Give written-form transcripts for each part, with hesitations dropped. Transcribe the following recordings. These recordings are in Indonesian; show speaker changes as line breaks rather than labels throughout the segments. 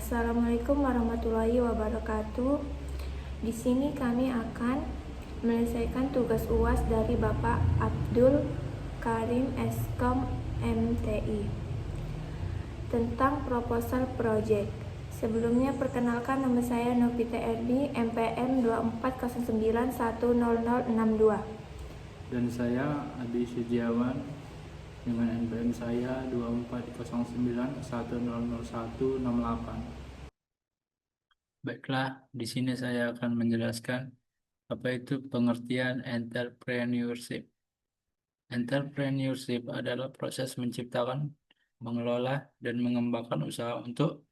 Assalamualaikum warahmatullahi wabarakatuh. Di sini kami akan menyelesaikan tugas UAS dari Bapak Abdul Karim Eskom MTI tentang proposal project. Sebelumnya perkenalkan, nama saya Novita Erdi, MPM 2409100062.
Dan saya Adi Sujiawan dengan NPM saya 2409100168. Baiklah, di sini saya akan menjelaskan apa itu pengertian entrepreneurship. Entrepreneurship adalah proses menciptakan, mengelola, dan mengembangkan usaha untuk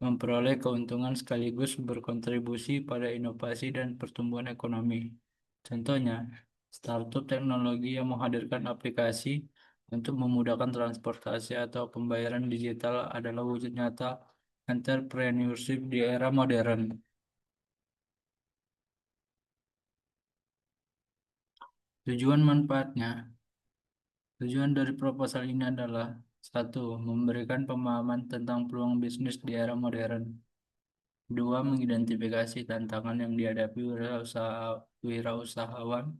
memperoleh keuntungan sekaligus berkontribusi pada inovasi dan pertumbuhan ekonomi. Contohnya, startup teknologi yang menghadirkan aplikasi untuk memudahkan transportasi atau pembayaran digital adalah wujud nyata entrepreneurship di era modern. Tujuan manfaatnya. Tujuan dari proposal ini adalah: satu, memberikan pemahaman tentang peluang bisnis di era modern. Dua, mengidentifikasi tantangan yang dihadapi wirausahawan.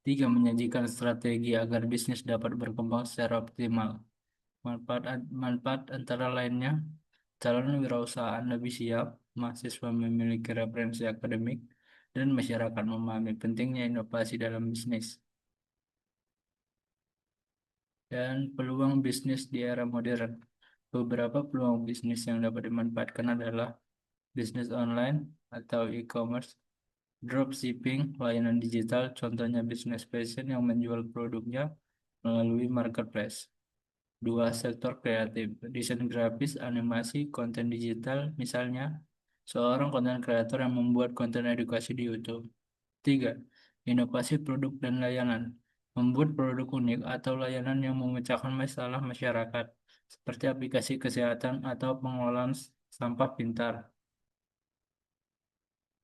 Tiga, menyajikan strategi agar bisnis dapat berkembang secara optimal. Manfaat antara lainnya, calon wirausahaan lebih siap, mahasiswa memiliki referensi akademik, dan masyarakat memahami pentingnya inovasi dalam bisnis. Dan peluang bisnis di era modern. Beberapa peluang bisnis yang dapat dimanfaatkan adalah bisnis online atau e-commerce, dropshipping, layanan digital, contohnya bisnis fashion yang menjual produknya melalui marketplace. Dua, sektor kreatif, desain grafis, animasi, konten digital, misalnya seorang konten kreator yang membuat konten edukasi di YouTube. Tiga, inovasi produk dan layanan, membuat produk unik atau layanan yang memecahkan masalah masyarakat, seperti aplikasi kesehatan atau pengelolaan sampah pintar.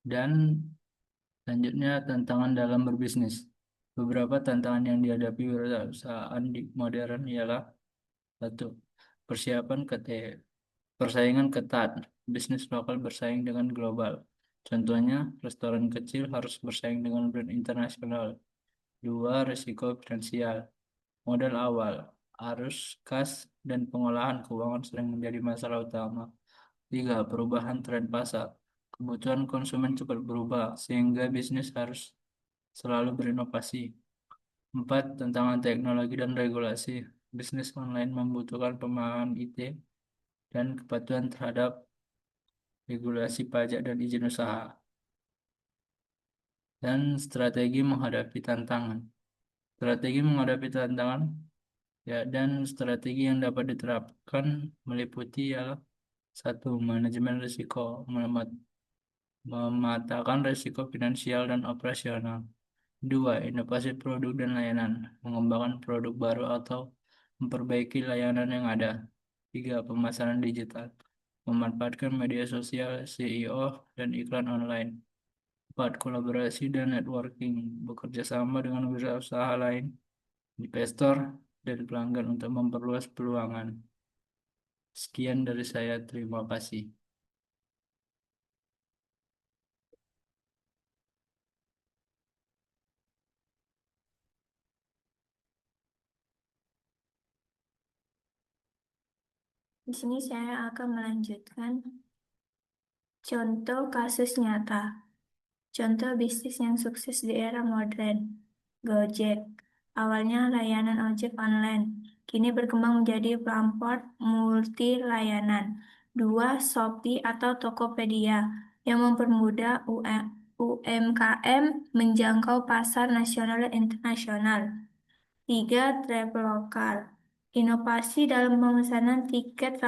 Dan selanjutnya, tantangan dalam berbisnis. Beberapa tantangan yang dihadapi perusahaan di modern ialah: satu, persiapan persaingan ketat. Bisnis lokal bersaing dengan global. Contohnya, restoran kecil harus bersaing dengan brand internasional. Dua, risiko finansial. Modal awal, arus kas, dan pengolahan keuangan sering menjadi masalah utama. Tiga, perubahan tren pasar. Kebutuhan konsumen cepat berubah, sehingga bisnis harus selalu berinovasi. Empat, tantangan teknologi dan regulasi. Bisnis online membutuhkan pemahaman IT dan kepatuhan terhadap regulasi pajak dan izin usaha. Dan strategi menghadapi tantangan. Strategi menghadapi tantangan, ya, dan strategi yang dapat diterapkan meliputi ialah: satu, manajemen risiko, mematakan risiko finansial dan operasional. Dua, inovasi produk dan layanan, mengembangkan produk baru atau memperbaiki layanan yang ada. Tiga, pemasaran digital, memanfaatkan media sosial, SEO, dan iklan online. Empat, kolaborasi dan networking, bekerja sama dengan wirausaha lain, investor, dan pelanggan untuk memperluas peluangan. Sekian dari saya, terima kasih.
Di sini saya akan melanjutkan contoh kasus nyata. Contoh bisnis yang sukses di era modern. Gojek, awalnya layanan ojek online, kini berkembang menjadi platform multi layanan. Dua, Shopee atau Tokopedia yang mempermudah UMKM menjangkau pasar nasional dan internasional. Tiga, Traveloka, inovasi dalam pemesanan tiket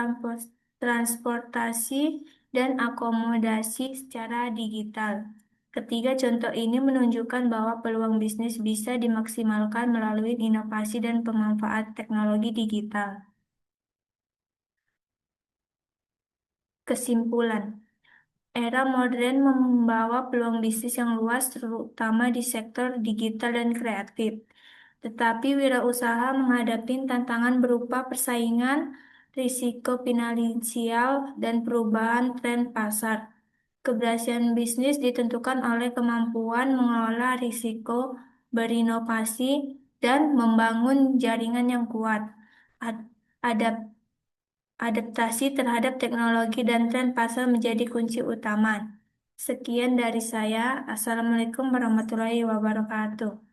transportasi dan akomodasi secara digital. Ketiga contoh ini menunjukkan bahwa peluang bisnis bisa dimaksimalkan melalui inovasi dan pemanfaat teknologi digital. Kesimpulan, era modern membawa peluang bisnis yang luas terutama di sektor digital dan kreatif. Tetapi wirausaha menghadapi tantangan berupa persaingan, risiko finansial, dan perubahan tren pasar. Keberhasilan bisnis ditentukan oleh kemampuan mengelola risiko, berinovasi, dan membangun jaringan yang kuat. Ad- adap- Adaptasi terhadap teknologi dan tren pasar menjadi kunci utama. Sekian dari saya. Assalamualaikum warahmatullahi wabarakatuh.